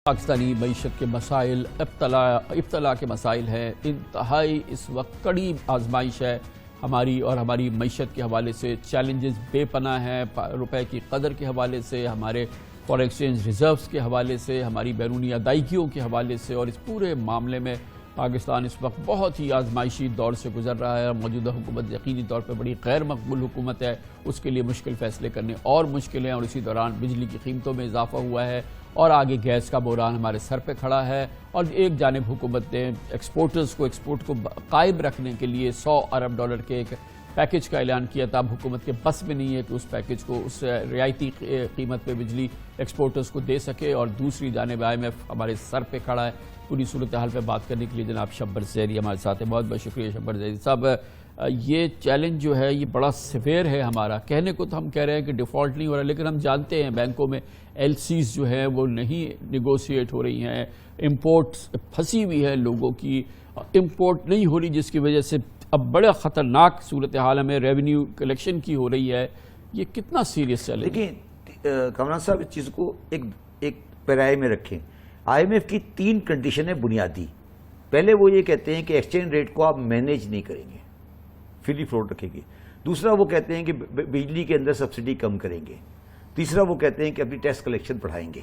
پاکستانی معیشت کے مسائل ابتلا کے مسائل ہیں. انتہائی اس وقت کڑی آزمائش ہے ہماری اور ہماری معیشت کے حوالے سے. چیلنجز بے پناہ ہیں، روپے کی قدر کے حوالے سے، ہمارے فارن ایکسچینج ریزروز کے حوالے سے، ہماری بیرونی ادائیگیوں کے حوالے سے. اور اس پورے معاملے میں پاکستان اس وقت بہت ہی آزمائشی دور سے گزر رہا ہے. موجودہ حکومت یقینی طور پہ بڑی غیر مقبول حکومت ہے، اس کے لیے مشکل فیصلے کرنے اور مشکل ہیں. اور اسی دوران بجلی کی قیمتوں میں اضافہ ہوا ہے اور آگے گیس کا بحران ہمارے سر پہ کھڑا ہے. اور ایک جانب حکومت نے ایکسپورٹ کو قائم رکھنے کے لیے $100 ارب کے ایک پیکج کا اعلان کیا تھا. اب حکومت کے بس میں نہیں ہے کہ اس پیکج کو اس رعایتی قیمت پہ بجلی ایکسپورٹرز کو دے سکے. اور دوسری جانب IMF ہمارے سر پہ کھڑا ہے. پوری صورتحال پہ بات کرنے کے لیے جناب شبر زیری ہمارے ساتھ ہیں. بہت بہت شکریہ شبر زیری صاحب. یہ چیلنج جو ہے یہ بڑا سیویئر ہے ہمارا. کہنے کو تو ہم کہہ رہے ہیں کہ ڈیفالٹ نہیں ہو رہا، لیکن ہم جانتے ہیں بینکوں میں LCs جو ہیں وہ نہیں نیگوشیٹ ہو رہی ہیں. امپورٹ پھنسی ہوئی ہے، لوگوں کی امپورٹ نہیں ہو رہی، جس کی وجہ سے اب بڑا خطرناک صورتحال ہمیں ریونیو کلیکشن کی ہو رہی ہے. یہ کتنا سیریس چیلنج؟ دیکھیں کمران صاحب، اس چیز کو ایک پیرائے میں رکھیں. IMF کی 3 کنڈیشن ہے بنیادی. پہلے وہ یہ کہتے ہیں کہ ایکسچینج ریٹ کو آپ مینیج نہیں کریں گے، فری فلوٹ رکھیں گے. دوسرا وہ کہتے ہیں کہ بجلی کے اندر سبسڈی کم کریں گے. تیسرا وہ کہتے ہیں کہ اپنی ٹیکس کلیکشن بڑھائیں گے.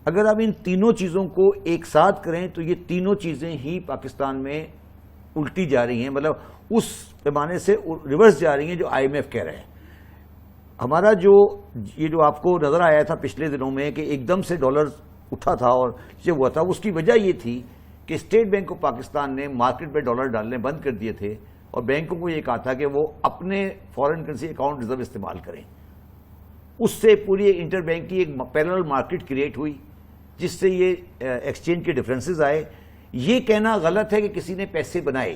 اگر آپ ان تینوں چیزوں کو ایک ساتھ کریں تو یہ تینوں چیزیں ہی پاکستان میں الٹی جا رہی ہیں، مطلب اس پیمانے سے ریورس جا رہی ہیں جو IMF کہہ رہے ہیں. ہمارا جو آپ کو نظر آیا تھا پچھلے دنوں میں کہ ایک دم سے ڈالر اٹھا تھا اور یہ ہوا تھا، اس کی وجہ یہ تھی کہ اسٹیٹ بینک آف پاکستان نے مارکیٹ پہ ڈالر ڈالنے بند کر دیے تھے اور بینکوں کو یہ کہا تھا کہ وہ اپنے فارن کرنسی اکاؤنٹ ریزرو استعمال کریں. اس سے پوری انٹر بینک کی ایک پیرلل مارکیٹ کریٹ ہوئی جس سے یہ ایکسچینج کے ڈفرینسز آئے. یہ کہنا غلط ہے کہ کسی نے پیسے بنائے،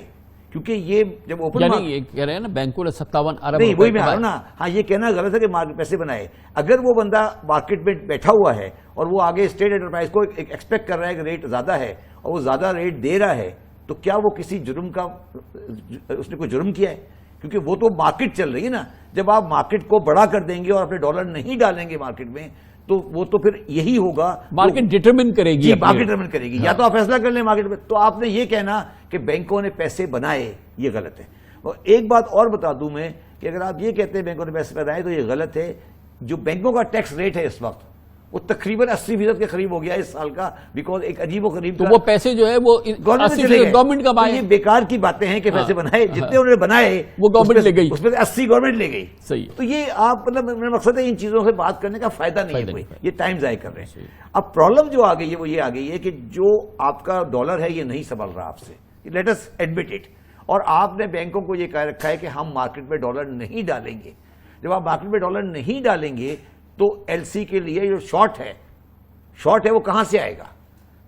کیونکہ یہ جب اوپن یہ کہہ رہے ہیں نا بینکوں نے 57 ارب نہیں، وہی میں آ رہا ہوں نا. ہاں، یہ کہنا غلط ہے کہ پیسے بنائے. اگر وہ بندہ مارکیٹ میں بیٹھا ہوا ہے اور وہ آگے اسٹیٹ انٹرپرائز کو ایکسپیکٹ کر رہا ہے کہ ریٹ زیادہ ہے اور وہ زیادہ ریٹ دے رہا ہے، تو کیا وہ کسی جرم کا اس نے کوئی جرم کیا ہے؟ کیونکہ وہ تو مارکیٹ چل رہی ہے نا. جب آپ مارکیٹ کو بڑا کر دیں گے اور اپنے ڈالر نہیں ڈالیں گے مارکیٹ میں، تو وہ تو پھر یہی ہوگا، مارکیٹ ڈٹرمن کرے گی. مارکیٹ ڈٹرمن کرے گی. یا تو آپ فیصلہ کر لیں مارکیٹ میں. تو آپ نے یہ کہنا کہ بینکوں نے پیسے بنائے، یہ غلط ہے. اور ایک بات اور بتا دوں میں کہ اگر آپ یہ کہتے ہیں بینکوں نے پیسے بنائے تو یہ غلط ہے. جو بینکوں کا ٹیکس ریٹ ہے اس وقت وہ تقریباً 80% کے قریب ہو گیا اس سال کا، بیکاز ایک عجیب و غریب تو وہ پیسے جو ہے وہ گورنمنٹ کا یہ بیکار کی باتیں ہیں کہ پیسے بنائے، جتنے انہوں نے بنائے وہ گورنمنٹ لے گئی، اس میں 80 گورنمنٹ لے گئی. صحیح. تو یہ آپ مطلب میرا مقصد ہے ان چیزوں سے بات کرنے کا فائدہ نہیں ہے کوئی، یہ ٹائم ضائع کر رہے ہیں. اب پرابلم جو آ گئی ہے وہ یہ آ گئی ہے کہ جو آپ کا ڈالر ہے یہ نہیں سنبھل رہا آپ سے. Let us admit it. اور آپ نے بینکوں کو یہ کہہ رکھا ہے کہ ہم مارکیٹ میں ڈالر نہیں ڈالیں گے. جب آپ مارکیٹ میں ڈالر نہیں ڈالیں گے تو LC کے لیے جو شارٹ ہے وہ کہاں سے آئے گا؟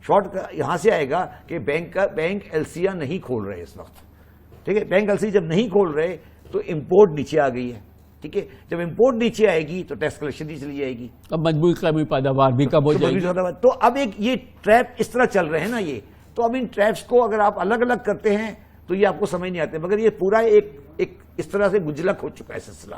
شارٹ یہاں سے آئے گا کہ بینک LCیاں نہیں کھول رہے اس وقت. ٹھیک ہے، بینک LC جب نہیں کھول رہے تو امپورٹ نیچے آ گئی ہے. ٹھیک ہے، جب امپورٹ نیچے آئے گی تو ٹیکس کلیکشن بھی چلی جائے گی، اب مجموعی قومی پیداوار بھی کم ہو جائے گی. تو اب یہ ٹریپ اس طرح چل رہے ہیں نا. یہ تو اب ان ٹریپس کو اگر آپ الگ الگ کرتے ہیں تو یہ آپ کو سمجھ نہیں آتے، مگر یہ پورا ایک اس طرح سے گجلک ہو چکا ہے سلسلہ.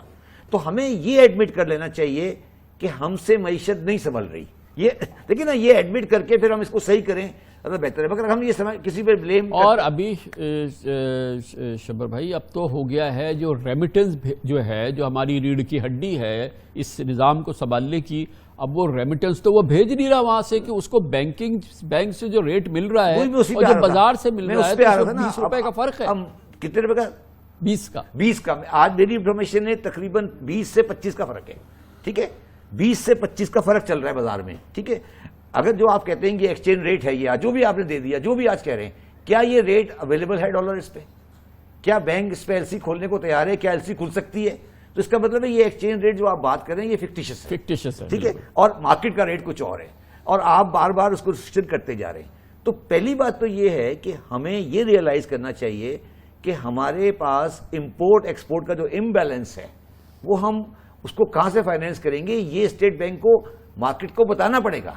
تو ہمیں یہ ایڈمٹ کر لینا چاہیے کہ ہم سے معیشت نہیں سنبھل رہی. یہ دیکھیں نا، یہ ایڈمٹ کر کے پھر ہم اس کو صحیح کریں تو بہتر ہے. مگر ہم یہ کسی پہ بلیم اور ابھی شبر بھائی اب تو ہو گیا ہے جو ریمیٹنس جو ہے، جو ہماری ریڑھ کی ہڈی ہے اس نظام کو سنبھالنے کی، اب وہ ریمیٹنس تو وہ بھیج نہیں رہا وہاں سے کہ اس کو بینک سے جو ریٹ مل رہا ہے اور جو بازار سے مل رہا ہے تو 20 روپے کا فرق ہے. کتنے روپے کا؟ 20 کا. آج میری انفارمیشن ہے تقریباً 20 سے 25 کا فرق ہے. ٹھیک ہے، 20 سے 25 کا فرق چل رہا ہے بازار میں. ٹھیک ہے، اگر جو آپ کہتے ہیں کہ ایکسچینج ریٹ ہے یہ جو بھی آپ نے دے دیا، جو بھی آج کہہ رہے ہیں، کیا یہ ریٹ اویلیبل ہے ڈالر اس پہ؟ کیا بینک اس پہ LC کھولنے کو تیار ہے؟ کیا LC کھل سکتی ہے؟ تو اس کا مطلب ہے یہ ایکسچینج ریٹ جو آپ بات کر رہے ہیں یہ فکٹیشس ہے. ٹھیک ہے، اور مارکیٹ کا ریٹ کچھ اور ہے اور آپ بار بار اس کو ریسٹرکٹ کرتے جا رہے ہیں. تو پہلی بات تو یہ ہے کہ ہمیں یہ ریئلائز کرنا چاہیے کہ ہمارے پاس امپورٹ ایکسپورٹ کا جو امبیلنس ہے وہ ہم اس کو کہاں سے فائنینس کریں گے. یہ اسٹیٹ بینک کو مارکیٹ کو بتانا پڑے گا.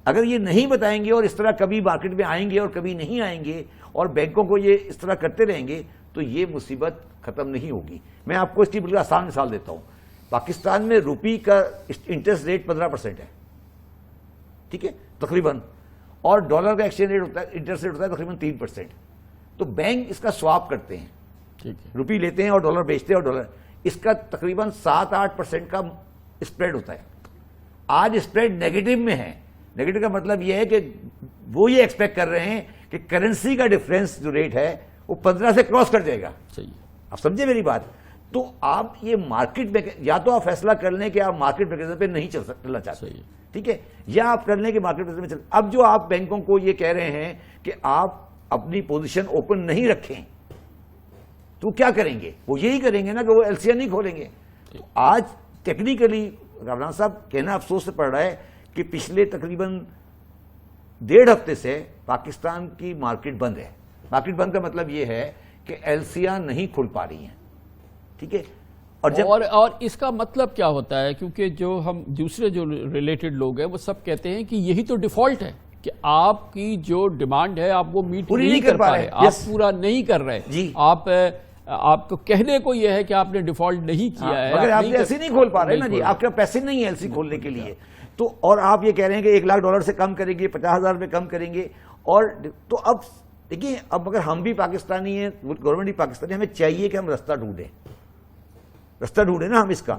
اگر یہ نہیں بتائیں گے اور اس طرح کبھی مارکیٹ میں آئیں گے اور کبھی نہیں آئیں گے اور بینکوں کو یہ اس طرح کرتے رہیں گے تو یہ مصیبت ختم نہیں ہوگی. میں آپ کو اس کی بالکل آسان مثال دیتا ہوں. پاکستان میں روپی کا انٹرسٹ ریٹ 15% ہے. ٹھیک ہے تقریباً, اور ڈالر کا ایکسچینج ریٹ ہوتا ہے, انٹرسٹ ریٹ ہوتا ہے تقریباً 3%. تو بینک اس کا سواپ کرتے ہیں, ٹھیک ہے, روپی لیتے ہیں اور ڈالر بیچتے ہیں, اور ڈالر اس کا تقریباً 7-8% کا اسپریڈ ہوتا ہے. آج اسپریڈ نیگیٹو میں ہے. نیگیٹو کا مطلب یہ ہے کہ وہ یہ ایکسپیکٹ کر رہے ہیں کہ کرنسی کا ڈفرینس جو ریٹ ہے وہ 15 سے کراس کر جائے گا. صحیح ہے, آپ سمجھے میری بات. تو آپ یہ مارکیٹ یا تو آپ فیصلہ کر لیں کہ آپ مارکیٹ میکینزم پہ نہیں چلنا چاہتے, صحیح ہے, ٹھیک ہے, یا آپ کر لیں کہ مارکیٹ میکینزم میں چل. اب جو آپ بینکوں کو یہ کہہ رہے ہیں کہ آپ اپنی پوزیشن اوپن نہیں رکھیں, تو کیا کریں گے؟ وہ یہی کریں گے نا کہ وہ ایل سی آر نہیں کھولیں گے. تو آج ٹیکنیکلی رمضان صاحب کہنا افسوس سے پڑ رہا ہے کہ پچھلے تقریباً 1.5 ہفتے سے پاکستان کی مارکیٹ بند ہے. مارکیٹ بند کا مطلب یہ ہے کہ ایل سی آر نہیں کھل پا رہی ہیں, ٹھیک ہے. اور اس کا مطلب کیا ہوتا ہے؟ کیونکہ جو ہم دوسرے جو ریلیٹڈ لوگ ہیں وہ سب کہتے ہیں کہ یہی تو ڈیفالٹ ہے کہ آپ کی جو ڈیمانڈ ہے آپ وہ میٹ نہیں کر پا رہے, آپ پورا نہیں کر رہے. جی, آپ کو کہنے کو یہ ہے کہ آپ نے ڈیفالٹ نہیں کیا ہے, مگر آپ ایسے نہیں کھول پا رہے نا جی, آپ کے پیسے نہیں ہیں ایل سی کھولنے کے لیے. تو اور آپ یہ کہہ رہے ہیں کہ $1 لاکھ سے کم کریں گے, 50,000 روپے کم کریں گے. اور تو اب دیکھیے, اب اگر ہم بھی پاکستانی ہیں, گورنمنٹ بھی پاکستانی, ہمیں چاہیے کہ ہم رستہ ڈھونڈیں نا ہم اس کا.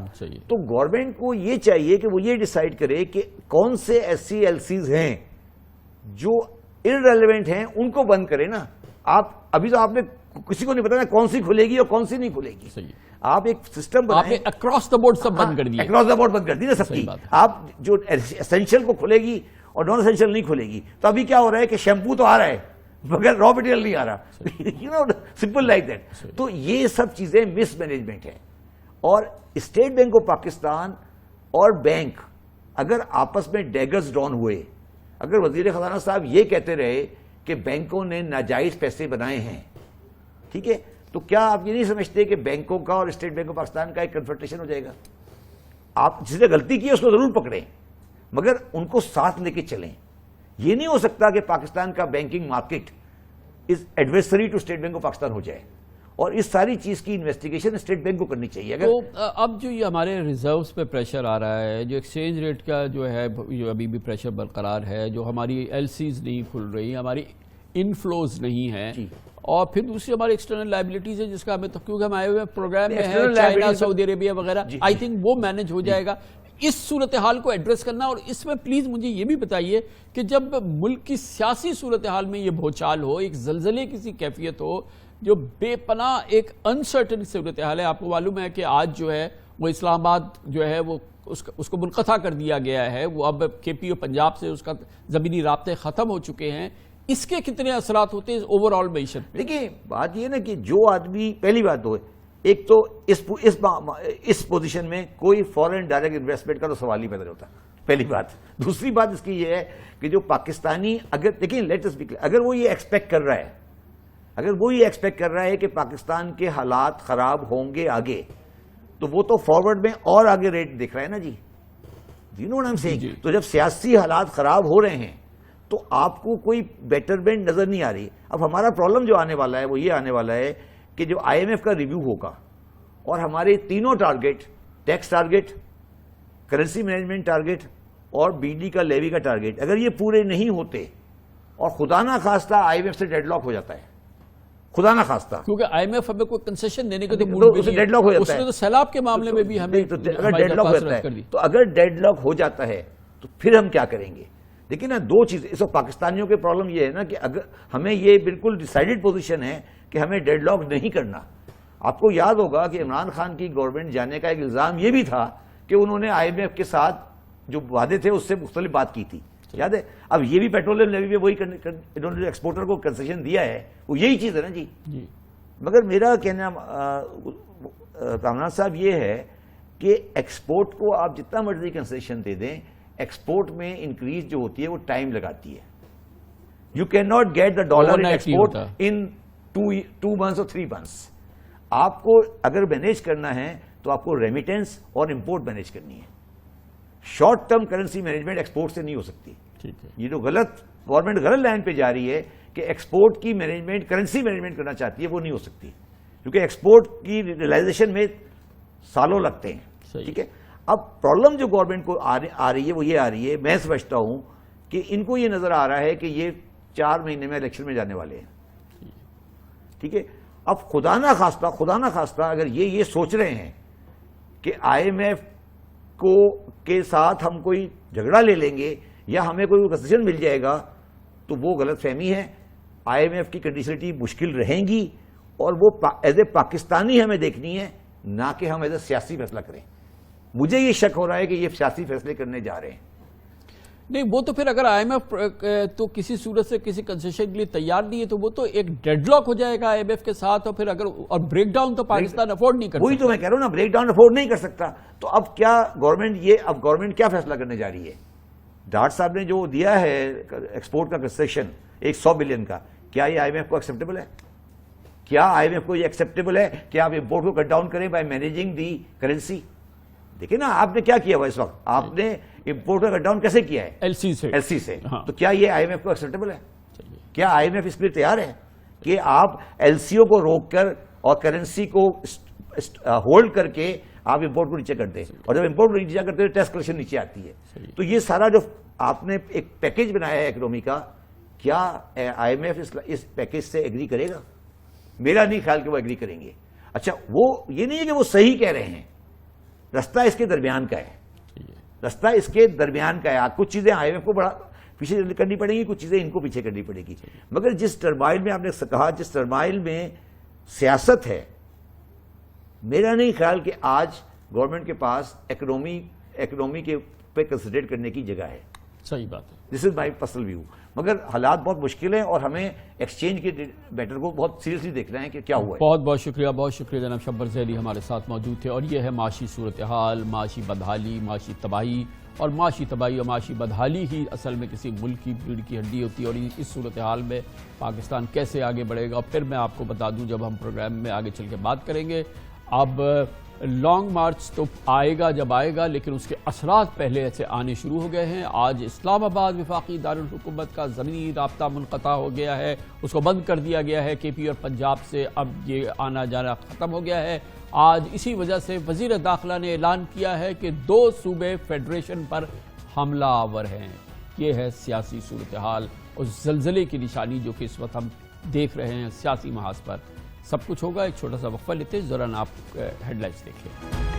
تو گورنمنٹ کو یہ چاہیے کہ وہ یہ ڈیسائیڈ کرے کہ کون سے ایسی ایل سیز ہیں جو ارریلیونٹ ہیں, ان کو بند کرے نا. آپ ابھی تو آپ نے کسی کو نہیں پتا نا کون سی کھلے گی اور کون سی نہیں کھلے گی. آپ ایک سسٹم آپ نے اکراس دا بورڈ سب بند کر دیا, اکراس دا بورڈ بند کر دی نا سب کی. آپ جو اسینشیل کو کھلے گی اور نان اسینشیل نہیں کھلے گی. تو ابھی کیا ہو رہا ہے کہ شیمپو تو آ رہا ہے مگر را مٹیریل نہیں آ رہا, سمپل لائک دیٹ. تو یہ سب چیزیں مس مینجمنٹ ہے. اور اسٹیٹ بینک آف پاکستان اور بینک اگر آپس میں ڈیگرز ڈاؤن ہوئے, اگر وزیر خزانہ صاحب یہ کہتے رہے کہ بینکوں نے ناجائز پیسے بنائے ہیں, ٹھیک ہے, تو کیا آپ یہ نہیں سمجھتے کہ بینکوں کا اور اسٹیٹ بینک آف پاکستان کا ایک کنفرنٹیشن ہو جائے گا؟ آپ جس نے غلطی کی ہے اس کو ضرور پکڑیں, مگر ان کو ساتھ لے کے چلیں. یہ نہیں ہو سکتا کہ پاکستان کا banking market is adversary to state bank of Pakistan ہو جائے. اور اس ساری چیز کی انویسٹیگیشن اسٹیٹ بینک کو کرنی چاہیے. تو اب جو یہ ہمارے ریزروز پہ پریشر آ رہا ہے, جو ایکسچینج ریٹ کا جو ہے جو ابھی بھی پریشر برقرار ہے, جو ہماری ایل سیز نہیں کھل رہی, ہماری انفلوز نہیں ہیں, اور پھر دوسری ہماری ایکسٹرنل لائبلٹیز ہے جس کا ہمیں کیونکہ ہم آئے ہوئے پروگرام میں ہیں چائنا, سعودی عربیہ وغیرہ, آئی تھنک وہ مینج ہو جائے گا. اس صورتحال کو ایڈریس کرنا. اور اس میں پلیز مجھے یہ بھی بتائیے کہ جب ملک کی سیاسی صورتحال میں یہ بھوچال ہو, ایک زلزلے کی سی کیفیت ہو, جو بے پناہ ایک انسرٹن صورتحال ہے. آپ کو معلوم ہے کہ آج جو ہے وہ اسلام آباد جو ہے وہ اس کو منقطع کر دیا گیا ہے, وہ اب کے پی او پنجاب سے اس کا زمینی رابطے ختم ہو چکے ہیں. اس کے کتنے اثرات ہوتے ہیں اوور آل معیشت پہ؟ دیکھیں بات یہ نا کہ جو آدمی, پہلی بات تو ایک تو اس پوزیشن میں کوئی فورن ڈائریکٹ انویسٹمنٹ کا تو سوال ہی پیدا نہیں ہوتا, پہلی بات. دوسری بات اس کی یہ ہے کہ جو پاکستانی, اگر دیکھیں لیٹ اس بی کلیئر, اگر وہ یہ ایکسپیکٹ کر رہا ہے کہ پاکستان کے حالات خراب ہوں گے آگے, تو وہ تو فارورڈ میں اور آگے ریٹ دیکھ رہا ہے نا جی. You know what I am saying. تو جب سیاسی حالات خراب ہو رہے ہیں تو آپ کو کوئی بیٹرمنٹ نظر نہیں آ رہی. اب ہمارا پرابلم جو آنے والا ہے وہ یہ آنے والا ہے کہ جو آئی ایم ایف کا ریویو ہوگا اور ہمارے تینوں target, tax target, currency management target اور بجلی کا لیوی کا ٹارگیٹ, اگر یہ پورے نہیں ہوتے اور خدا نہ خواستہ آئی ایم ایف سے ڈیڈ لاک ہو جاتا ہے, خدا نہ خواستہ, کیونکہ آئی ایم ایف ہمیں کوئی کنسیشن دینے کے ڈیڈ لاک ہو جاتا ہے. تو سیلاب کے معاملے میں بھی ہمیں اگر ڈیڈ لاک ہو جاتا ہے, تو اگر ڈیڈ لاک ہو جاتا ہے تو پھر ہم کیا کریں گے؟ لیکن نا دو چیزیں اس وقت پاکستانیوں کے پرابلم یہ ہے نا کہ اگر ہمیں یہ بالکل ڈیسائیڈڈ پوزیشن ہے کہ ہمیں ڈیڈ لاک نہیں کرنا. آپ کو یاد ہوگا کہ عمران خان کی گورنمنٹ جانے کا ایک الزام یہ بھی تھا کہ انہوں نے آئی ایم ایف کے ساتھ جو وعدے تھے اس سے مختلف بات کی تھی, یاد ہے؟ اب یہ بھی پیٹرولیم لیوی میں وہی انہوں نے ایکسپورٹر کو کنسیشن دیا ہے, وہ یہی چیز ہے نا جی. مگر میرا کہنا کامران صاحب یہ ہے کہ ایکسپورٹ کو آپ جتنا مرضی کنسیشن دے دیں, ایکسپورٹ میں انکریز جو ہوتی ہے وہ ٹائم لگاتی ہے. You can not get the dollar in export in 2 months اور 3 months. آپ کو اگر مینیج کرنا ہے تو آپ کو ریمیٹنس اور امپورٹ مینیج کرنی ہے. Short term currency management export سے نہیں ہو سکتی. یہ جو گورنمنٹ غلط لائن پہ جا رہی ہے کہ ایکسپورٹ کی مینجمنٹ کرنسی مینجمنٹ کرنا چاہتی ہے, وہ نہیں ہو سکتی, کیونکہ ایکسپورٹ کی ریلائزیشن میں سالوں لگتے ہیں. ٹھیک ہے. اب پرابلم جو گورنمنٹ کو آ رہی ہے وہ یہ آ رہی ہے, میں سمجھتا ہوں کہ ان کو یہ نظر آ رہا ہے کہ یہ 4 مہینے میں الیکشن میں جانے والے ہیں. ٹھیک ہے. اب خدا نہ خواستہ اگر یہ سوچ رہے ہیں کہ IMF کے ساتھ ہم کوئی جھگڑا لے لیں گے یا ہمیں کوئی کنسیشن مل جائے گا, تو وہ غلط فہمی ہے. IMF کی کنڈیشنلٹی مشکل رہیں گی اور وہ ایز اے پاکستانی ہمیں دیکھنی ہے, نہ کہ ہم ایز اے سیاسی فیصلہ کریں. مجھے یہ شک ہو رہا ہے کہ یہ سیاسی فیصلے کرنے جا رہے ہیں. نہیں, وہ تو پھر اگر IMF تو کسی صورت سے کسی کنسیشن کے لیے تیار نہیں ہے تو وہ تو ایک ڈیڈ لاک ہو جائے گا IMF کے ساتھ, اور پھر اگر اور بریک ڈاؤن تو پاکستان افورڈ نہیں کر سکتا. وہی تو میں کہہ رہا ہوں نا, بریک ڈاؤن افورڈ نہیں کر سکتا. تو اب کیا گورنمنٹ کیا فیصلہ کرنے جا رہی ہے؟ ڈاٹ صاحب نے جو دیا ہے ایکسپورٹ کا کنسیشن 100 بلین کا, کیا یہ IMF کو ایکسیپٹیبل ہے؟ کیا IMF کو یہ ایکسیپٹیبل ہے کہ آپ امپورٹ کو کٹ ڈاؤن کریں بائی مینیجنگ دی کرنسی؟ دیکھیں نا آپ نے کیا کیا ہوا اس وقت, آپ نے امپورٹ کا کٹ ڈاؤن کیسے کیا ہے؟ ایل سی سے. تو کیا یہ IMF کو ایکسیپٹیبل ہے؟ کیا IMF اس کے لیے تیار ہے کہ آپ LCO کو روک کر اور کرنسی کو ہولڈ کر کے آپ امپورٹ کو نیچے کر دیں, اور جب امپورٹ کو نیچے کرتے ہیں ٹیکس کلیکشن نیچے آتی ہے. تو یہ سارا جو آپ نے ایک پیکیج بنایا ہے اکنومی کا, کیا IMF اس پیکیج سے ایگری کرے گا؟ میرا نہیں خیال کہ وہ ایگری کریں گے. اچھا, وہ یہ نہیں ہے کہ وہ صحیح کہہ رہے ہیں, رستہ اس کے درمیان کا ہے, رستہ اس کے درمیان کا ہے. کچھ چیزیں IMF کو بڑا پیچھے کرنی پڑیں گی, کچھ چیزیں ان کو پیچھے کرنی پڑے گی. مگر جس ٹرمائل میں آپ نے کہا, جس ٹرمائل میں سیاست ہے, میرا نہیں خیال کہ آج گورنمنٹ کے پاس اکنومی کے پہ کنسنٹریٹ کرنے کی جگہ ہے. صحیح بات ہے. دس از مائی پرسنل ویو. مگر حالات بہت مشکل ہیں اور ہمیں ایکسچینج کے میٹر کو بہت سیریسلی دیکھنا ہے کہ کیا ہوا ہے. بہت شکریہ جناب شبر ذیلی ہمارے ساتھ موجود تھے. اور یہ ہے معاشی صورتحال, معاشی بدحالی, معاشی تباہی, اور معاشی تباہی اور معاشی بدحالی ہی اصل میں کسی ملک کی ریڑھ کی ہڈی ہوتی ہے. اور اس صورتحال میں پاکستان کیسے آگے بڑھے گا, اور پھر میں آپ کو بتا دوں جب ہم پروگرام میں آگے چل کے بات کریں گے, اب لانگ مارچ تو آئے گا جب آئے گا, لیکن اس کے اثرات پہلے سے آنے شروع ہو گئے ہیں. آج اسلام آباد وفاقی دارالحکومت کا زمینی رابطہ منقطع ہو گیا ہے, اس کو بند کر دیا گیا ہے KP اور پنجاب سے. اب یہ آنا جانا ختم ہو گیا ہے. آج اسی وجہ سے وزیر داخلہ نے اعلان کیا ہے کہ 2 صوبے فیڈریشن پر حملہ آور ہیں. یہ ہے سیاسی صورتحال اور زلزلے کی نشانی جو کہ اس وقت ہم دیکھ رہے ہیں سیاسی محاذ پر. سب کچھ ہوگا. ایک چھوٹا سا وقفہ لیتے ہیں, ذرا آپ ہیڈ لائنز دیکھیں.